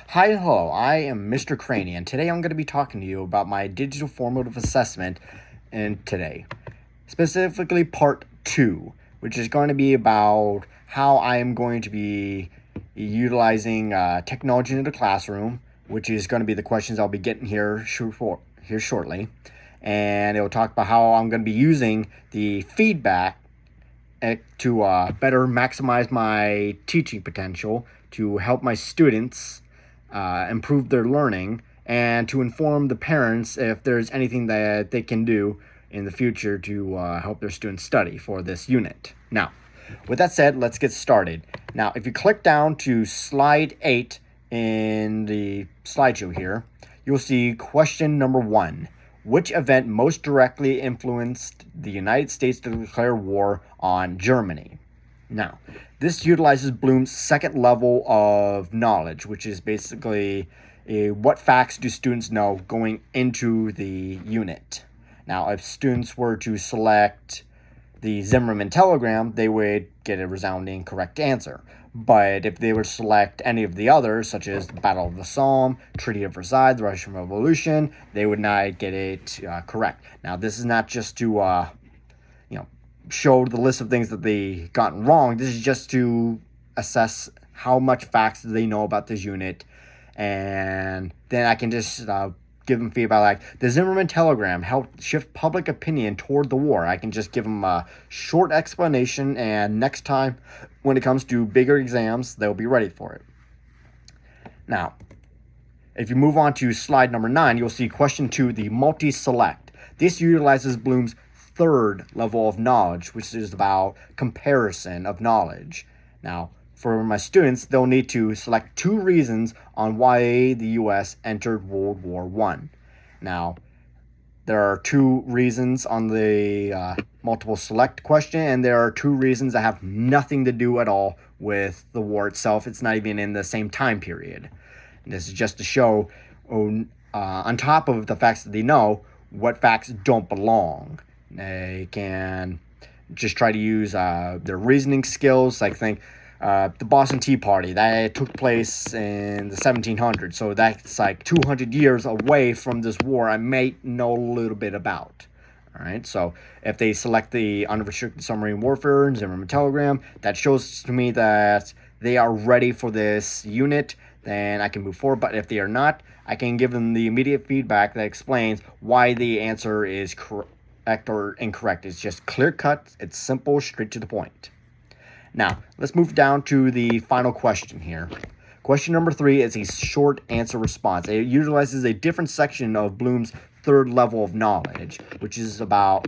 Hi, hello, I am Mr. Craney, and today I'm going to be talking to you about my digital formative assessment today. Specifically, part 2, which is going to be about how I am going to be utilizing technology in the classroom, which is going to be the questions I'll be getting here shortly. And it will talk about how I'm going to be using the feedback to better maximize my teaching potential, to help my students improve their learning, and to inform the parents if there's anything that they can do in the future to help their students study for this unit. Now, with that said, let's get started. Now, if you click down to slide 8 in the slideshow here, you'll see question number 1. Which event most directly influenced the United States to declare war on Germany? Now, this utilizes Bloom's second level of knowledge, which is basically what facts do students know going into the unit. Now, if students were to select the Zimmermann telegram, they would get a resounding correct answer. But if they were to select any of the others, such as the Battle of the Somme, Treaty of Versailles, the Russian Revolution, they would not get it correct. Now, this is not just to show the list of things that they gotten wrong. This is just to assess how much facts they know about this unit, and then I can just give them feedback like the Zimmermann telegram helped shift public opinion toward the war. I can just give them a short explanation, and next time when it comes to bigger exams, they'll be ready for it. Now, if you move on to slide number 9, you'll see question 2, the multi-select. This utilizes Bloom's third level of knowledge, which is about comparison of knowledge. Now, for my students, they'll need to select 2 reasons on why the U.S. entered World War I. Now, there are 2 reasons on the multiple select question, and there are 2 reasons that have nothing to do at all with the war itself. It's not even in the same time period. And this is just to show, on top of the facts that they know, what facts don't belong. They can just try to use their reasoning skills, like think the Boston Tea Party that took place in the 1700s, so that's like 200 years away from this war I may know a little bit about. All right, so if they select the unrestricted submarine warfare and Zimmermann telegram, that shows to me that they are ready for this unit, then I can move forward. But if they are not, I can give them the immediate feedback that explains why the answer is correct or incorrect. It's just clear cut, it's simple, straight to the point. Now, let's move down to the final question here. Question number 3 is a short answer response. It utilizes a different section of Bloom's third level of knowledge, which is about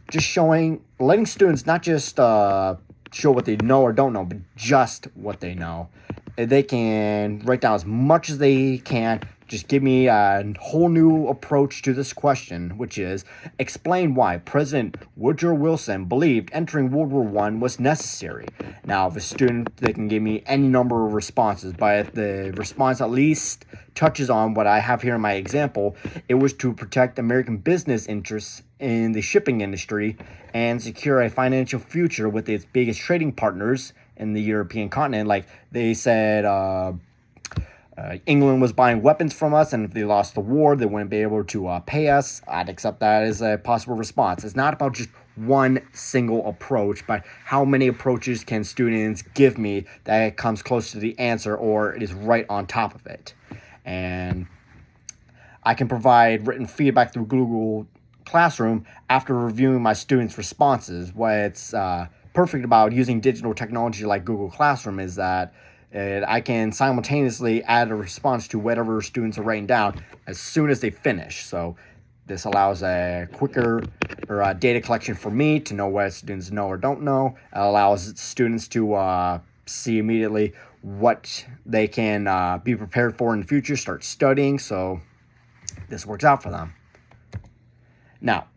just letting students not just show what they know or don't know, but just what they know. They can write down as much as they can. Just give me a whole new approach to this question, which is explain why President Woodrow Wilson believed entering World War I was necessary. Now, if a student, they can give me any number of responses, but if the response at least touches on what I have here in my example, it was to protect American business interests in the shipping industry and secure a financial future with its biggest trading partners in the European continent. Like they said, England was buying weapons from us, and if they lost the war, they wouldn't be able to pay us. I'd accept that as a possible response. It's not about just one single approach, but how many approaches can students give me that comes close to the answer or it is right on top of it. And I can provide written feedback through Google Classroom after reviewing my students' responses. What's perfect about using digital technology like Google Classroom is that I can simultaneously add a response to whatever students are writing down as soon as they finish. So this allows a quicker data collection for me to know what students know or don't know. It allows students to see immediately what they can be prepared for in the future, start studying. So this works out for them. Now,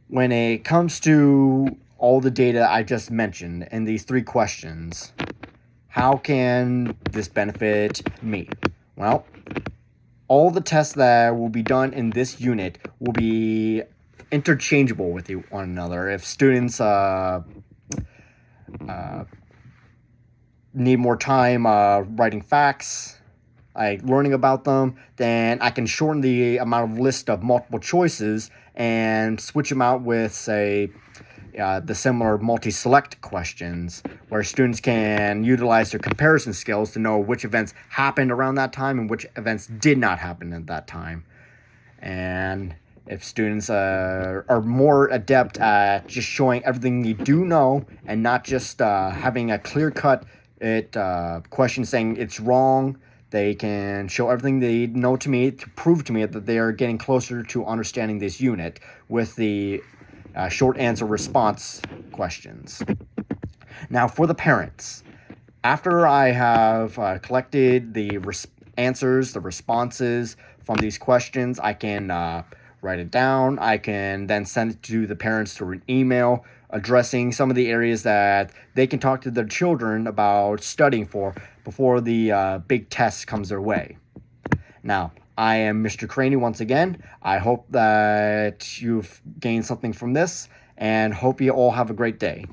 when it comes to all the data I just mentioned in these 3 questions, how can this benefit me? Well, all the tests that will be done in this unit will be interchangeable with one another. If students need more time writing facts, like learning about them, then I can shorten the amount of list of multiple choices and switch them out with, say, the similar multi-select questions, where students can utilize their comparison skills to know which events happened around that time and which events did not happen at that time. And if students are more adept at just showing everything you do know and not just having a clear-cut question saying it's wrong, they can show everything they know to me to prove to me that they are getting closer to understanding this unit with the short answer response questions. Now, for the parents, after I have collected the answers, the responses from these questions, I can write it down. I can then send it to the parents through an email addressing some of the areas that they can talk to their children about studying for before the big test comes their way. Now, I am Mr. Craney once again. I hope that you've gained something from this and hope you all have a great day.